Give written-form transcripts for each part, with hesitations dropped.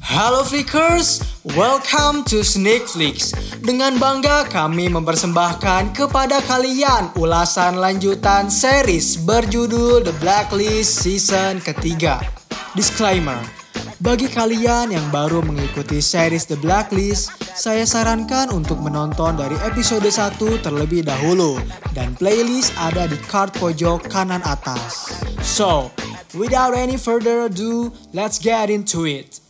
Halo Flickers, welcome to Sneak Flicks. Dengan bangga kami mempersembahkan kepada kalian ulasan lanjutan series berjudul The Blacklist season ketiga. Disclaimer, bagi kalian yang baru mengikuti series The Blacklist, saya sarankan untuk menonton dari episode 1 terlebih dahulu dan playlist ada di card pojok kanan atas. So, without any further ado, let's get into it.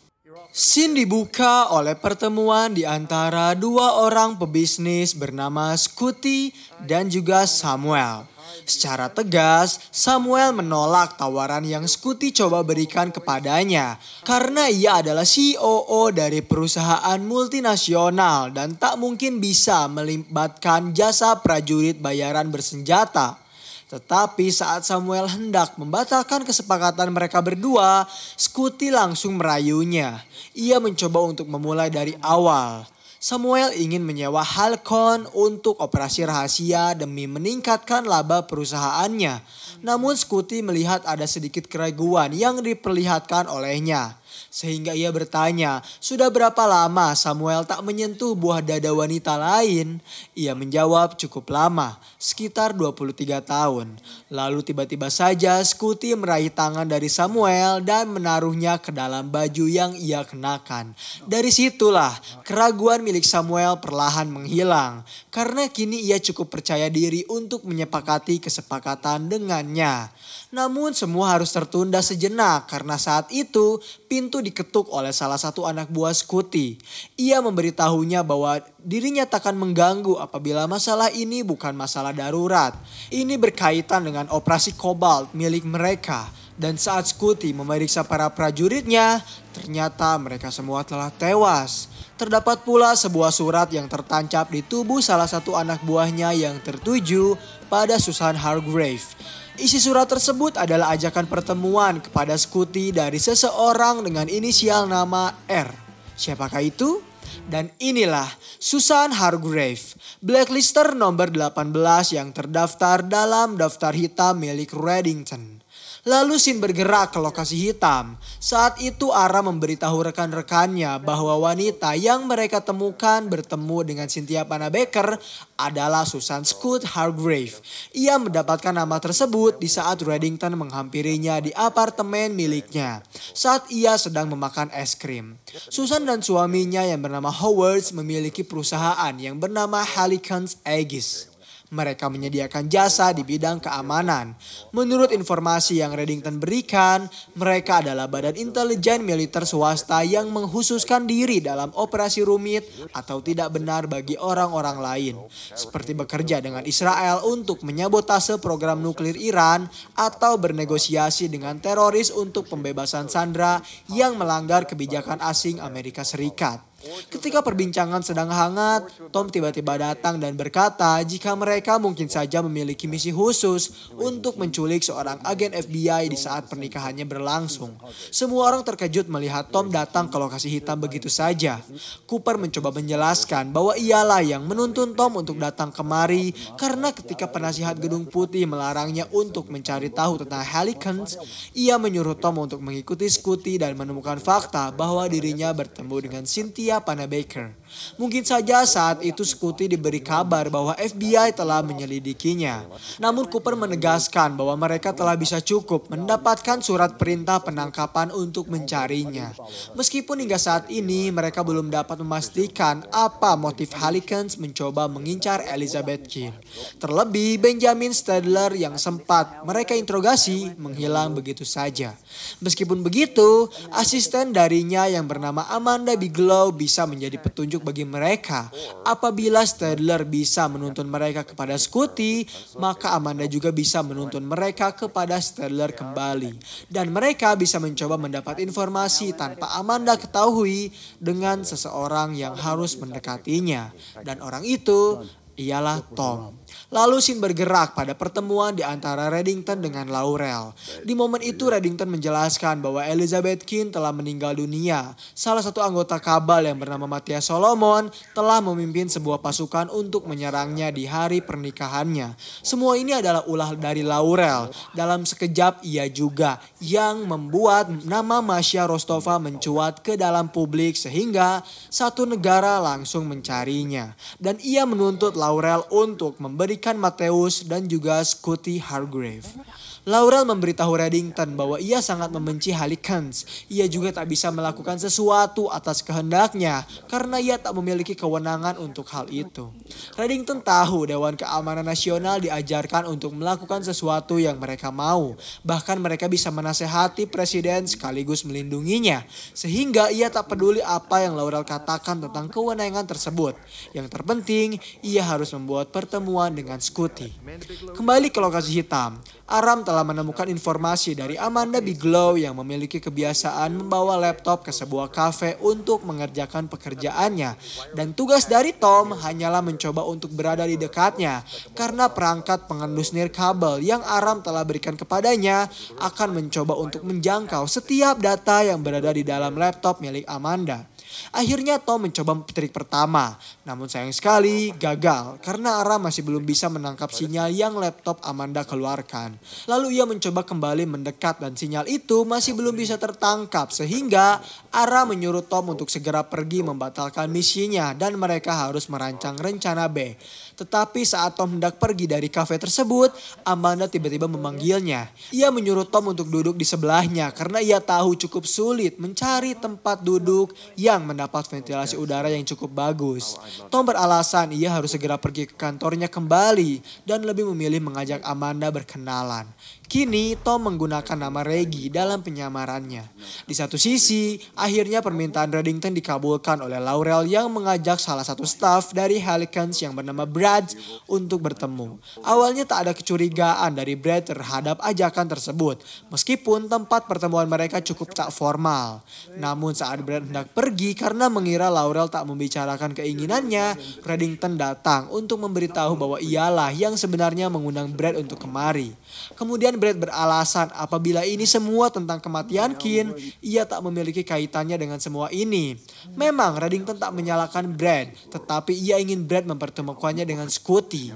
Scene dibuka oleh pertemuan di antara dua orang pebisnis bernama Scotty dan juga Samuel. Secara tegas, Samuel menolak tawaran yang Scotty coba berikan kepadanya karena ia adalah COO dari perusahaan multinasional dan tak mungkin bisa melibatkan jasa prajurit bayaran bersenjata. Tetapi saat Samuel hendak membatalkan kesepakatan mereka berdua, Scotty langsung merayunya. Ia mencoba untuk memulai dari awal. Samuel ingin menyewa Halcon untuk operasi rahasia demi meningkatkan laba perusahaannya. Namun Scotty melihat ada sedikit keraguan yang diperlihatkan olehnya. Sehingga ia bertanya, sudah berapa lama Samuel tak menyentuh buah dada wanita lain? Ia menjawab cukup lama, sekitar 23 tahun. Lalu tiba-tiba saja Scotty meraih tangan dari Samuel dan menaruhnya ke dalam baju yang ia kenakan. Dari situlah keraguan milik Samuel perlahan menghilang. Karena kini ia cukup percaya diri untuk menyepakati kesepakatan dengannya. Namun semua harus tertunda sejenak karena saat itu pintu diketuk oleh salah satu anak buah Scotty. Ia memberitahunya bahwa dirinya takkan mengganggu apabila masalah ini bukan masalah darurat. Ini berkaitan dengan operasi Cobalt milik mereka. Dan saat Scotty memeriksa para prajuritnya, ternyata mereka semua telah tewas. Terdapat pula sebuah surat yang tertancap di tubuh salah satu anak buahnya yang tertuju pada Susan Hargrave. Isi surat tersebut adalah ajakan pertemuan kepada Scotty dari seseorang dengan inisial nama R. Siapakah itu? Dan inilah Susan Hargrave, blacklister nomor 18 yang terdaftar dalam daftar hitam milik Reddington. Lalu Sin bergerak ke lokasi hitam. Saat itu Ara memberitahu rekan-rekannya bahwa wanita yang mereka temukan bertemu dengan Cynthia Panabaker adalah Susan Scott Hargrave. Ia mendapatkan nama tersebut di saat Reddington menghampirinya di apartemen miliknya saat ia sedang memakan es krim. Susan dan suaminya yang bernama Howard memiliki perusahaan yang bernama Helicons Aegis. Mereka menyediakan jasa di bidang keamanan. Menurut informasi yang Reddington berikan, mereka adalah badan intelijen militer swasta yang menghususkan diri dalam operasi rumit atau tidak benar bagi orang-orang lain. Seperti bekerja dengan Israel untuk menyabotase program nuklir Iran atau bernegosiasi dengan teroris untuk pembebasan sandera yang melanggar kebijakan asing Amerika Serikat. Ketika perbincangan sedang hangat, Tom tiba-tiba datang dan berkata jika mereka mungkin saja memiliki misi khusus untuk menculik seorang agen FBI di saat pernikahannya berlangsung. Semua orang terkejut melihat Tom datang ke lokasi hitam begitu saja. Cooper mencoba menjelaskan bahwa ialah yang menuntun Tom untuk datang kemari karena ketika penasihat Gedung Putih melarangnya untuk mencari tahu tentang Helicons, ia menyuruh Tom untuk mengikuti Scotty dan menemukan fakta bahwa dirinya bertemu dengan Cynthia Panabaker. Mungkin saja saat itu Scotty diberi kabar bahwa FBI telah menyelidikinya. Namun Cooper menegaskan bahwa mereka telah bisa cukup mendapatkan surat perintah penangkapan untuk mencarinya. Meskipun hingga saat ini mereka belum dapat memastikan apa motif Helicons mencoba mengincar Elizabeth Keene. Terlebih Benjamin Stadler yang sempat mereka interogasi menghilang begitu saja. Meskipun begitu, asisten darinya yang bernama Amanda Bigelow bisa menjadi petunjuk bagi mereka. Apabila Stadler bisa menuntun mereka kepada Scotty, maka Amanda juga bisa menuntun mereka kepada Stadler kembali. Dan mereka bisa mencoba mendapat informasi tanpa Amanda ketahui dengan seseorang yang harus mendekatinya. Dan orang itu ialah Tom. Lalu scene bergerak pada pertemuan di antara Reddington dengan Laurel. Di momen itu Reddington menjelaskan bahwa Elizabeth Keen telah meninggal dunia. Salah satu anggota kabal yang bernama Matthias Solomon telah memimpin sebuah pasukan untuk menyerangnya di hari pernikahannya. Semua ini adalah ulah dari Laurel. Dalam sekejap ia juga yang membuat nama Masya Rostova mencuat ke dalam publik sehingga satu negara langsung mencarinya. Dan ia menuntut Laurel untuk memberikan Matthews dan juga Scotty Hargrave. Laurel memberitahu Reddington bahwa ia sangat membenci Halikens. Ia juga tak bisa melakukan sesuatu atas kehendaknya karena ia tak memiliki kewenangan untuk hal itu. Reddington tahu Dewan Keamanan Nasional diajarkan untuk melakukan sesuatu yang mereka mau. Bahkan mereka bisa menasehati presiden sekaligus melindunginya. Sehingga ia tak peduli apa yang Laurel katakan tentang kewenangan tersebut. Yang terpenting, ia harus membuat pertemuan dengan Scotty. Kembali ke lokasi hitam. Aram telah menemukan informasi dari Amanda Bigelow yang memiliki kebiasaan membawa laptop ke sebuah kafe untuk mengerjakan pekerjaannya. Dan tugas dari Tom hanyalah mencoba untuk berada di dekatnya karena perangkat pengendus nirkabel yang Aram telah berikan kepadanya akan mencoba untuk menjangkau setiap data yang berada di dalam laptop milik Amanda. Akhirnya Tom mencoba trik pertama, namun sayang sekali gagal karena Aram masih belum bisa menangkap sinyal yang laptop Amanda keluarkan. Lalu ia mencoba kembali mendekat dan sinyal itu masih belum bisa tertangkap sehingga Aram menyuruh Tom untuk segera pergi membatalkan misinya dan mereka harus merancang rencana B. Tetapi saat Tom hendak pergi dari kafe tersebut, Amanda tiba-tiba memanggilnya. Ia menyuruh Tom untuk duduk di sebelahnya karena ia tahu cukup sulit mencari tempat duduk yang mendapat ventilasi udara yang cukup bagus. Tom beralasan ia harus segera pergi ke kantornya kembali dan lebih memilih mengajak Amanda berkenalan. Kini Tom menggunakan nama Reggie dalam penyamarannya. Di satu sisi, akhirnya permintaan Reddington dikabulkan oleh Laurel yang mengajak salah satu staf dari Halikens yang bernama Brad untuk bertemu. Awalnya tak ada kecurigaan dari Brad terhadap ajakan tersebut, meskipun tempat pertemuan mereka cukup tak formal. Namun saat Brad hendak pergi karena mengira Laurel tak membicarakan keinginannya, Reddington datang untuk memberitahu bahwa ialah yang sebenarnya mengundang Brad untuk kemari. Kemudian Brad beralasan apabila ini semua tentang kematian Keen, ia tak memiliki kaitannya dengan semua ini. Memang Reddington tak menyalahkan Brad, tetapi ia ingin Brad mempertemukannya dengan Scotty.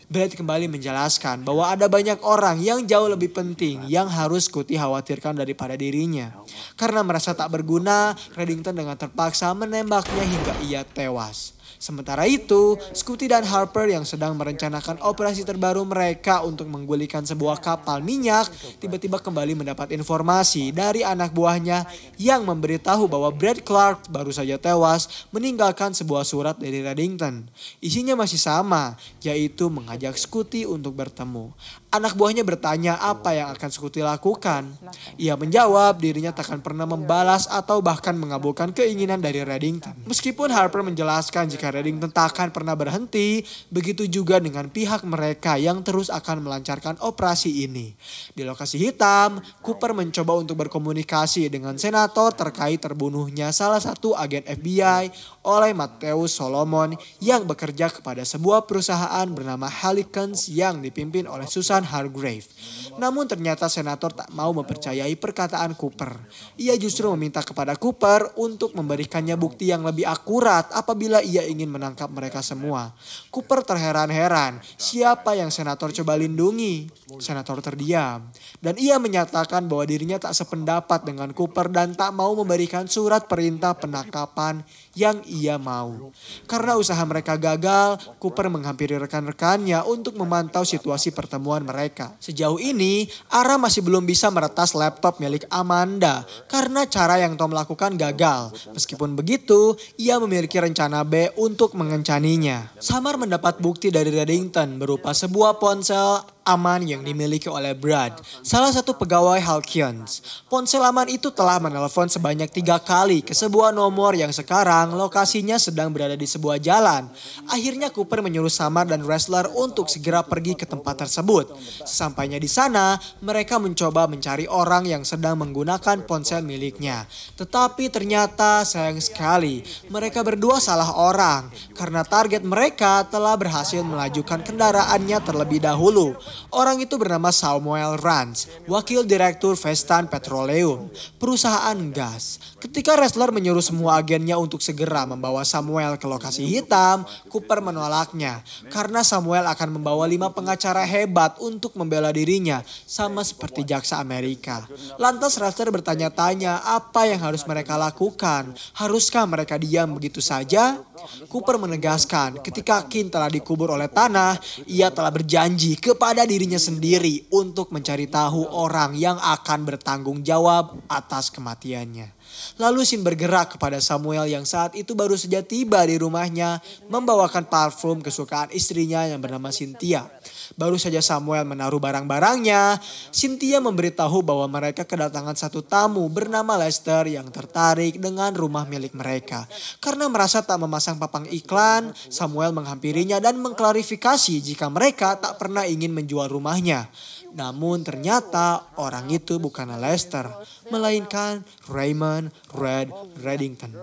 Brad kembali menjelaskan bahwa ada banyak orang yang jauh lebih penting yang harus Scotty khawatirkan daripada dirinya. Karena merasa tak berguna, Reddington dengan terpaksa menembaknya hingga ia tewas. Sementara itu, Scotty dan Harper yang sedang merencanakan operasi terbaru mereka untuk menggulingkan sebuah kapal minyak tiba-tiba kembali mendapat informasi dari anak buahnya yang memberitahu bahwa Brad Clark baru saja tewas meninggalkan sebuah surat dari Reddington. Isinya masih sama, yaitu mengajak Scotty untuk bertemu. Anak buahnya bertanya apa yang akan Scotty lakukan. Ia menjawab dirinya takkan pernah membalas atau bahkan mengabulkan keinginan dari Reddington. Meskipun Harper menjelaskan jika Reddington tak akan pernah berhenti, begitu juga dengan pihak mereka yang terus akan melancarkan operasi ini. Di lokasi hitam, Cooper mencoba untuk berkomunikasi dengan senator terkait terbunuhnya salah satu agen FBI oleh Matthews Solomon yang bekerja kepada sebuah perusahaan bernama Halikens yang dipimpin oleh Susan Hargrave. Namun ternyata senator tak mau mempercayai perkataan Cooper. Ia justru meminta kepada Cooper untuk memberikannya bukti yang lebih akurat apabila ia ingin menangkap mereka semua. Cooper terheran-heran, siapa yang senator coba lindungi? Senator terdiam. Dan ia menyatakan bahwa dirinya tak sependapat dengan Cooper dan tak mau memberikan surat perintah penangkapan yang ia mau. Karena usaha mereka gagal, Cooper menghampiri rekan-rekannya untuk memantau situasi pertemuan mereka. Sejauh ini, Ara masih belum bisa meretas laptop milik Amanda karena cara yang Tom lakukan gagal. Meskipun begitu, ia memiliki rencana B untuk mengencaninya. Samar mendapat bukti dari Reddington berupa sebuah ponsel aman yang dimiliki oleh Brad, salah satu pegawai Halcyons. Ponsel aman itu telah menelepon sebanyak 3 kali ke sebuah nomor yang sekarang lokasinya sedang berada di sebuah jalan. Akhirnya Cooper menyuruh Samar dan Ressler untuk segera pergi ke tempat tersebut. Sesampainya di sana, mereka mencoba mencari orang yang sedang menggunakan ponsel miliknya. Tetapi ternyata sayang sekali, mereka berdua salah orang karena target mereka telah berhasil melajukan kendaraannya terlebih dahulu. Orang itu bernama Samuel Rance, wakil direktur Vestan Petroleum, perusahaan gas. Ketika Ressler menyuruh semua agennya untuk segera membawa Samuel ke lokasi hitam, Cooper menolaknya karena Samuel akan membawa 5 pengacara hebat untuk membela dirinya, sama seperti jaksa Amerika. Lantas Ressler bertanya-tanya apa yang harus mereka lakukan. Haruskah mereka diam begitu saja? Cooper menegaskan ketika Kin telah dikubur oleh tanah, ia telah berjanji kepada dirinya sendiri untuk mencari tahu orang yang akan bertanggung jawab atas kematiannya. Lalu Sin bergerak kepada Samuel yang saat itu baru saja tiba di rumahnya membawakan parfum kesukaan istrinya yang bernama Cynthia. Baru saja Samuel menaruh barang-barangnya, Cynthia memberitahu bahwa mereka kedatangan satu tamu bernama Lester yang tertarik dengan rumah milik mereka. Karena merasa tak memasang papang iklan, Samuel menghampirinya dan mengklarifikasi jika mereka tak pernah ingin menjual rumahnya. Namun ternyata orang itu bukanlah Lester, melainkan Raymond Red Reddington.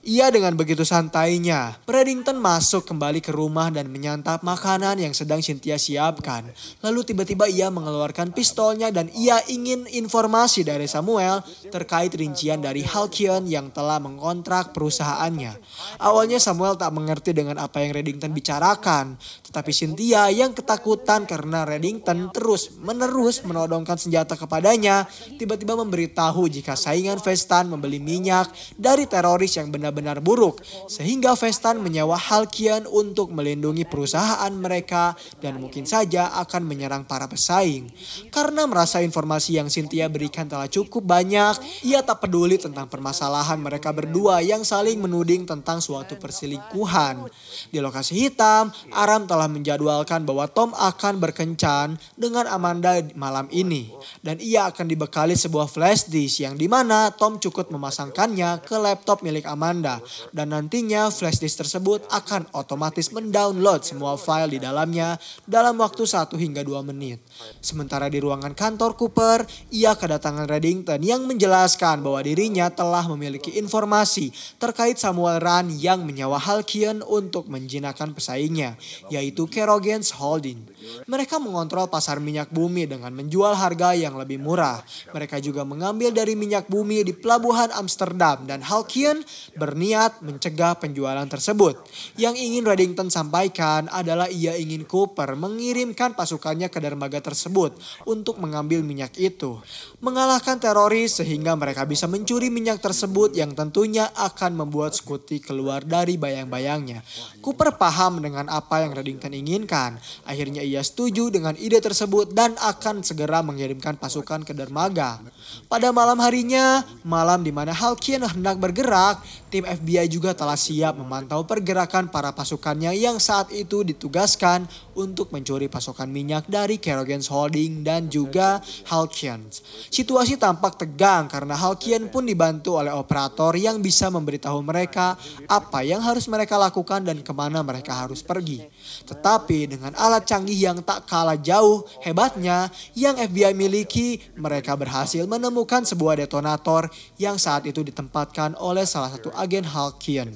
Ia dengan begitu santainya, Reddington masuk kembali ke rumah dan menyantap makanan yang sedang Cynthia siapkan. Lalu tiba-tiba ia mengeluarkan pistolnya dan ia ingin informasi dari Samuel terkait rincian dari Halcyon yang telah mengontrak perusahaannya. Awalnya Samuel tak mengerti dengan apa yang Reddington bicarakan, tetapi Cynthia yang ketakutan karena Reddington terus-menerus menodongkan senjata kepadanya, tiba-tiba memberitahu jika saingan Vestan membeli minyak dari teroris yang benar-benar buruk, sehingga Vestan menyewa Halcyon untuk melindungi perusahaan mereka dan mungkin saja akan menyerang para pesaing. Karena merasa informasi yang Cynthia berikan telah cukup banyak, ia tak peduli tentang permasalahan mereka berdua yang saling menuding tentang suatu perselingkuhan. Di lokasi hitam, Aram telah menjadwalkan bahwa Tom akan berkencan dengan Amanda malam ini. Dan ia akan dibekali sebuah flash disk yang dimana Tom cukup memasangkannya ke laptop milik Amanda. Dan nantinya flash disk tersebut akan otomatis mendownload semua file di dalamnya dalam waktu 1 hingga 2 menit. Sementara di ruangan kantor Cooper, ia kedatangan Reddington yang menjelaskan bahwa dirinya telah memiliki informasi terkait Samuel Rand yang menyewa Halcyon untuk menjinakkan pesaingnya, yaitu Kerogens Holding. Mereka mengontrol pasar minyak bumi dengan menjual harga yang lebih murah. Mereka juga mengambil dari minyak bumi di pelabuhan Amsterdam dan Halcyon berniat mencegah penjualan tersebut. Yang ingin Reddington sampaikan adalah ia ingin Cooper mengirimkan pasukannya ke dermaga tersebut untuk mengambil minyak itu, mengalahkan teroris sehingga mereka bisa mencuri minyak tersebut yang tentunya akan membuat Scotty keluar dari bayang-bayangnya. Cooper paham dengan apa yang Reddington inginkan. Akhirnya ia setuju dengan ide tersebut dan akan segera mengirimkan pasukan ke dermaga. Pada malam harinya, malam di mana Halcyon hendak bergerak, tim FBI juga telah siap memantau pergerakan para pasukannya yang saat itu ditugaskan untuk mencuri pasokan minyak dari Kerogens Holding dan juga Halcyon. Situasi tampak tegang karena Halcyon pun dibantu oleh operator yang bisa memberitahu mereka apa yang harus mereka lakukan dan kemana mereka harus pergi. Tetapi dengan alat canggih yang tak kalah jauh hebatnya yang FBI miliki, mereka berhasil menemukan sebuah detonator yang saat itu ditempatkan oleh salah satu agen Halcyon.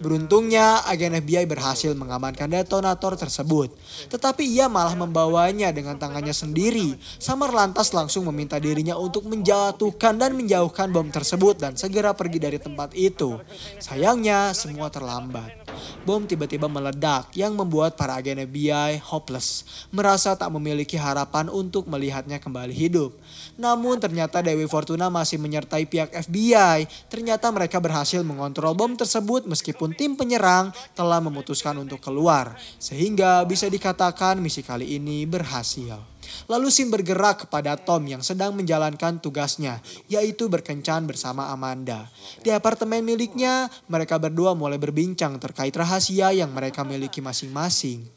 Beruntungnya agen FBI berhasil mengamankan detonator tersebut, tetapi ia malah membawanya dengan tangannya sendiri. Samar lantas langsung meminta dirinya untuk menjatuhkan dan menjauhkan bom tersebut dan segera pergi dari tempat itu. Sayangnya semua terlambat. Bom tiba-tiba meledak yang membuat para agen FBI hopeless, merasa tak memiliki harapan untuk melihatnya kembali hidup. Namun ternyata Dewi Fortuna masih menyertai pihak FBI. Ternyata mereka berhasil mengontrol bom tersebut meskipun tim penyerang telah memutuskan untuk keluar. Sehingga bisa dikatakan misi kali ini berhasil. Lalu Sin bergerak kepada Tom yang sedang menjalankan tugasnya, yaitu berkencan bersama Amanda. Di apartemen miliknya, mereka berdua mulai berbincang terkait rahasia yang mereka miliki masing-masing.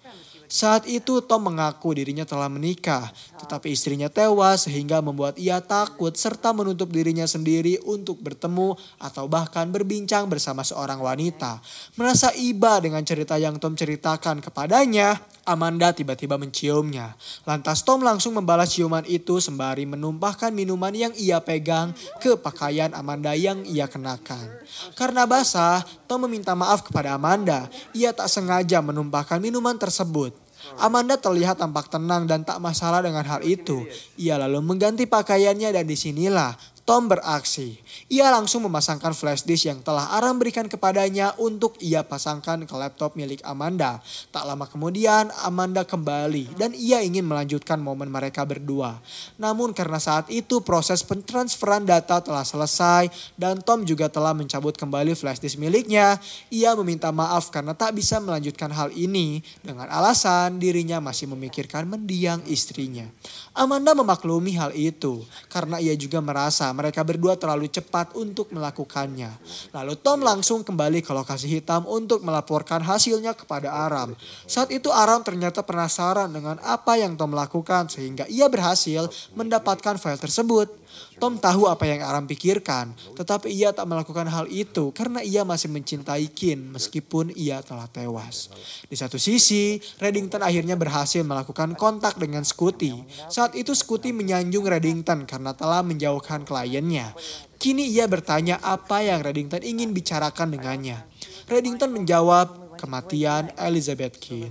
Saat itu Tom mengaku dirinya telah menikah, tetapi istrinya tewas sehingga membuat ia takut serta menutup dirinya sendiri untuk bertemu atau bahkan berbincang bersama seorang wanita. Merasa iba dengan cerita yang Tom ceritakan kepadanya, Amanda tiba-tiba menciumnya. Lantas Tom langsung membalas ciuman itu sembari menumpahkan minuman yang ia pegang ke pakaian Amanda yang ia kenakan. Karena basah, Tom meminta maaf kepada Amanda. Ia tak sengaja menumpahkan minuman tersebut. Amanda terlihat tampak tenang dan tak masalah dengan hal itu. Ia lalu mengganti pakaiannya dan disinilah Tom beraksi. Ia langsung memasangkan flash disk yang telah Aram berikan kepadanya untuk ia pasangkan ke laptop milik Amanda. Tak lama kemudian Amanda kembali dan ia ingin melanjutkan momen mereka berdua. Namun karena saat itu proses pentransferan data telah selesai dan Tom juga telah mencabut kembali flash disk miliknya, ia meminta maaf karena tak bisa melanjutkan hal ini dengan alasan dirinya masih memikirkan mendiang istrinya. Amanda memaklumi hal itu karena ia juga merasa mereka berdua terlalu cepat untuk melakukannya. Lalu Tom langsung kembali ke lokasi hitam untuk melaporkan hasilnya kepada Aram. Saat itu Aram ternyata penasaran dengan apa yang Tom lakukan sehingga ia berhasil mendapatkan file tersebut. Tom tahu apa yang Aram pikirkan, tetapi ia tak melakukan hal itu karena ia masih mencintai Kin meskipun ia telah tewas. Di satu sisi, Reddington akhirnya berhasil melakukan kontak dengan Scotty. Saat itu Scotty menyanjung Reddington karena telah menjauhkan kliennya. Kini ia bertanya apa yang Reddington ingin bicarakan dengannya. Reddington menjawab, kematian Elizabeth Kin.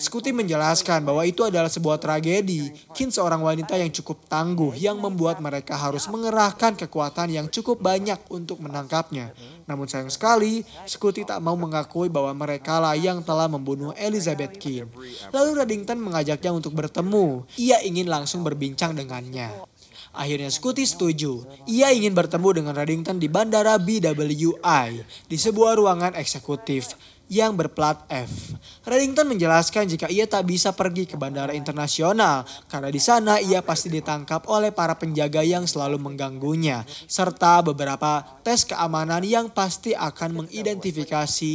Scotty menjelaskan bahwa itu adalah sebuah tragedi. Kin seorang wanita yang cukup tangguh yang membuat mereka harus mengerahkan kekuatan yang cukup banyak untuk menangkapnya. Namun sayang sekali, Scotty tak mau mengakui bahwa mereka lah yang telah membunuh Elizabeth Kin. Lalu Reddington mengajaknya untuk bertemu. Ia ingin langsung berbincang dengannya. Akhirnya Scotty setuju. Ia ingin bertemu dengan Reddington di bandara BWI di sebuah ruangan eksekutif yang berplat F. Reddington menjelaskan jika ia tak bisa pergi ke bandara internasional karena di sana ia pasti ditangkap oleh para penjaga yang selalu mengganggunya serta beberapa tes keamanan yang pasti akan mengidentifikasi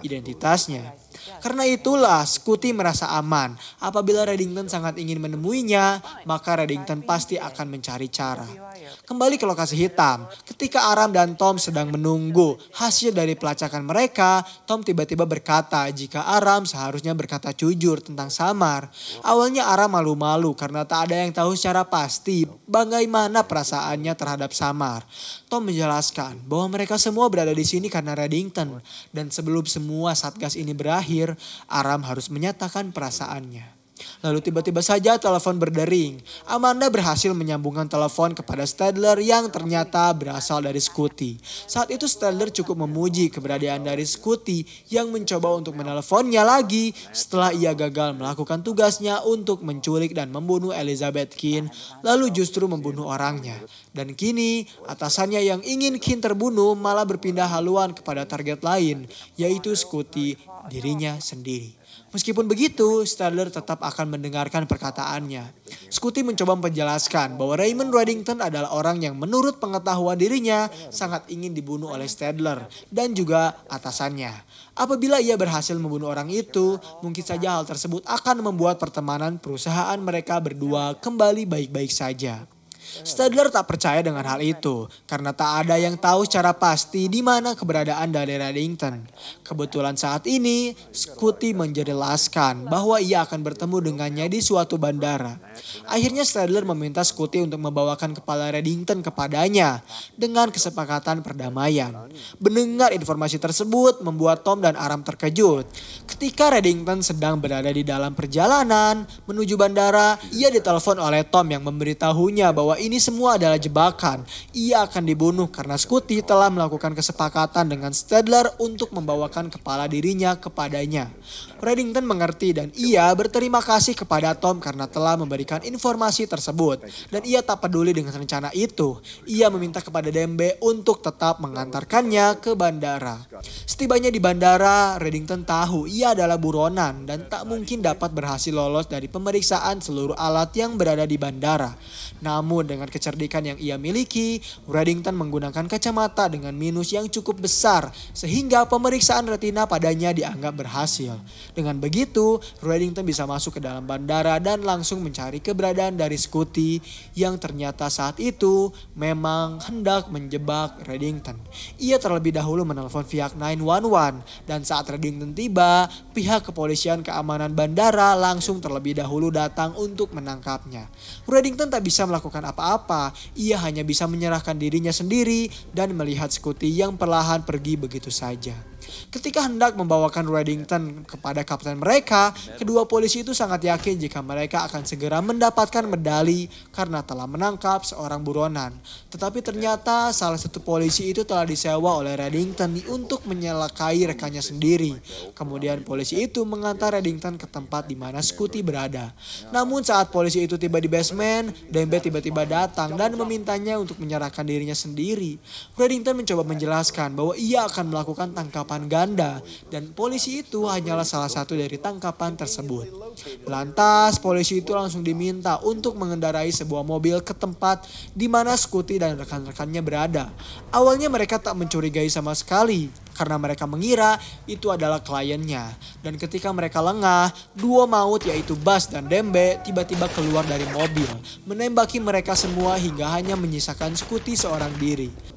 identitasnya. Karena itulah Scotty merasa aman. Apabila Reddington sangat ingin menemuinya, maka Reddington pasti akan mencari cara. Kembali ke lokasi hitam, ketika Aram dan Tom sedang menunggu hasil dari pelacakan mereka, Tom tiba-tiba berkata jika Aram seharusnya berkata jujur tentang Samar. Awalnya Aram malu-malu karena tak ada yang tahu secara pasti bagaimana perasaannya terhadap Samar. Tom menjelaskan bahwa mereka semua berada di sini karena Reddington dan sebelum semua satgas ini berakhir, Aram harus menyatakan perasaannya. Lalu tiba-tiba saja telepon berdering. Amanda berhasil menyambungkan telepon kepada Stadler yang ternyata berasal dari Scotty. Saat itu Stadler cukup memuji keberadaan dari Scotty yang mencoba untuk meneleponnya lagi setelah ia gagal melakukan tugasnya untuk menculik dan membunuh Elizabeth Kin, lalu justru membunuh orangnya. Dan kini atasannya yang ingin Kin terbunuh malah berpindah haluan kepada target lain, yaitu Scotty dirinya sendiri. Meskipun begitu, Stadler tetap akan mendengarkan perkataannya. Scotty mencoba menjelaskan bahwa Raymond Reddington adalah orang yang menurut pengetahuan dirinya sangat ingin dibunuh oleh Stadler dan juga atasannya. Apabila ia berhasil membunuh orang itu, mungkin saja hal tersebut akan membuat pertemanan perusahaan mereka berdua kembali baik-baik saja. Stadler tak percaya dengan hal itu karena tak ada yang tahu secara pasti di mana keberadaan dari Reddington. Kebetulan saat ini Scotty menjelaskan bahwa ia akan bertemu dengannya di suatu bandara. Akhirnya Stadler meminta Scotty untuk membawakan kepala Reddington kepadanya dengan kesepakatan perdamaian. Mendengar informasi tersebut membuat Tom dan Aram terkejut. Ketika Reddington sedang berada di dalam perjalanan menuju bandara, ia ditelepon oleh Tom yang memberitahunya bahwa ini semua adalah jebakan. Ia akan dibunuh karena Scotty telah melakukan kesepakatan dengan Stadler untuk membawakan kepala dirinya kepadanya. Reddington mengerti dan ia berterima kasih kepada Tom karena telah memberikan informasi tersebut. Dan ia tak peduli dengan rencana itu. Ia meminta kepada Dembe untuk tetap mengantarkannya ke bandara. Setibanya di bandara, Reddington tahu ia adalah buronan dan tak mungkin dapat berhasil lolos dari pemeriksaan seluruh alat yang berada di bandara. Namun Namun dengan kecerdikan yang ia miliki, Reddington menggunakan kacamata dengan minus yang cukup besar sehingga pemeriksaan retina padanya dianggap berhasil. Dengan begitu, Reddington bisa masuk ke dalam bandara dan langsung mencari keberadaan dari Scotty yang ternyata saat itu memang hendak menjebak Reddington. Ia terlebih dahulu menelpon pihak 911 dan saat Reddington tiba, pihak kepolisian keamanan bandara langsung terlebih dahulu datang untuk menangkapnya. Reddington tak bisa melakukan apa-apa, ia hanya bisa menyerahkan dirinya sendiri dan melihat Scotty yang perlahan pergi begitu saja. Ketika hendak membawakan Reddington kepada kapten mereka, kedua polisi itu sangat yakin jika mereka akan segera mendapatkan medali karena telah menangkap seorang buronan. Tetapi ternyata salah satu polisi itu telah disewa oleh Reddington untuk menyelakai rekannya sendiri. Kemudian polisi itu mengantar Reddington ke tempat di mana Scotty berada. Namun saat polisi itu tiba di basement, Dembe tiba-tiba datang dan memintanya untuk menyerahkan dirinya sendiri. Reddington mencoba menjelaskan bahwa ia akan melakukan tangkapan ganda dan polisi itu hanyalah salah satu dari tangkapan tersebut. Lantas polisi itu langsung diminta untuk mengendarai sebuah mobil ke tempat di mana Scotty dan rekan-rekannya berada. Awalnya mereka tak mencurigai sama sekali karena mereka mengira itu adalah kliennya. Dan ketika mereka lengah, duo maut yaitu Buzz dan Dembe tiba-tiba keluar dari mobil, menembaki mereka semua hingga hanya menyisakan Scotty seorang diri.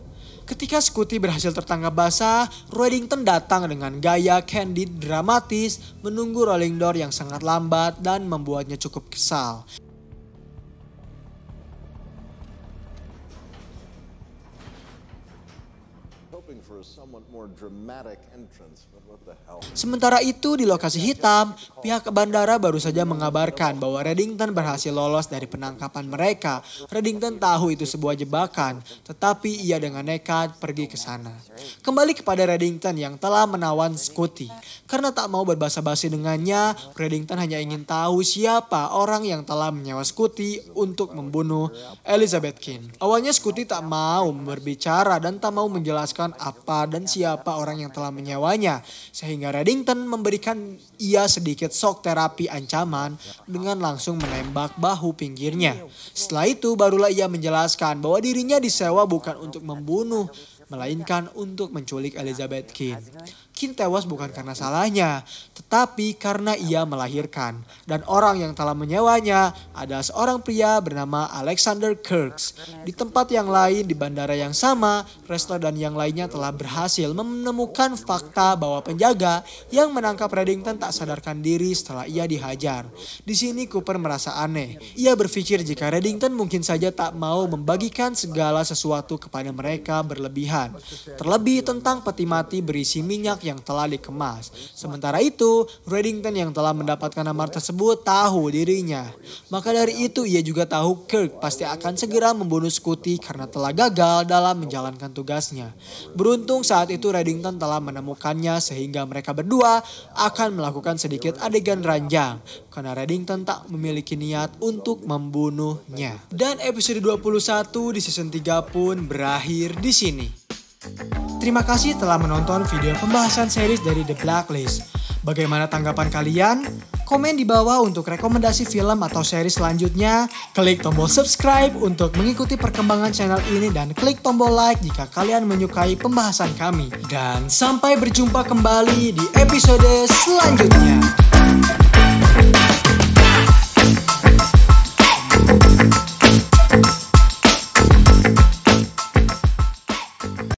Ketika Scotty berhasil tertangkap basah, Reddington datang dengan gaya candid dramatis, menunggu rolling door yang sangat lambat dan membuatnya cukup kesal. Sementara itu di lokasi hitam, pihak bandara baru saja mengabarkan bahwa Reddington berhasil lolos dari penangkapan mereka. Reddington tahu itu sebuah jebakan, tetapi ia dengan nekat pergi ke sana. Kembali kepada Reddington yang telah menawan Scotty. Karena tak mau berbasa-basi dengannya, Reddington hanya ingin tahu siapa orang yang telah menyewa Scotty untuk membunuh Elizabeth Kane. Awalnya Scotty tak mau berbicara dan tak mau menjelaskan apa dan siapa orang yang telah menyewanya, sehingga Reddington memberikan ia sedikit shock terapi ancaman dengan langsung menembak bahu pinggirnya. Setelah itu barulah ia menjelaskan bahwa dirinya disewa bukan untuk membunuh, melainkan untuk menculik Elizabeth Kane. Kane tewas bukan karena salahnya, tetapi karena ia melahirkan. Dan orang yang telah menyewanya adalah seorang pria bernama Alexander Kirks. Di tempat yang lain di bandara yang sama, Restler dan yang lainnya telah berhasil menemukan fakta bahwa penjaga yang menangkap Reddington tak sadarkan diri setelah ia dihajar. Di sini Cooper merasa aneh. Ia berpikir jika Reddington mungkin saja tak mau membagikan segala sesuatu kepada mereka berlebihan. Terlebih tentang peti mati berisi minyak yang telah dikemas. Sementara itu, Reddington yang telah mendapatkan amar tersebut tahu dirinya. Maka dari itu ia juga tahu Kirk pasti akan segera membunuh Scotty karena telah gagal dalam menjalankan tugasnya. Beruntung saat itu Reddington telah menemukannya sehingga mereka berdua akan melakukan sedikit adegan ranjang karena Reddington tak memiliki niat untuk membunuhnya. Dan episode 21 di season 3 pun berakhir di sini. Terima kasih telah menonton video pembahasan series dari The Blacklist. Bagaimana tanggapan kalian? Komen di bawah untuk rekomendasi film atau series selanjutnya. Klik tombol subscribe untuk mengikuti perkembangan channel ini dan klik tombol like jika kalian menyukai pembahasan kami. Dan sampai berjumpa kembali di episode selanjutnya.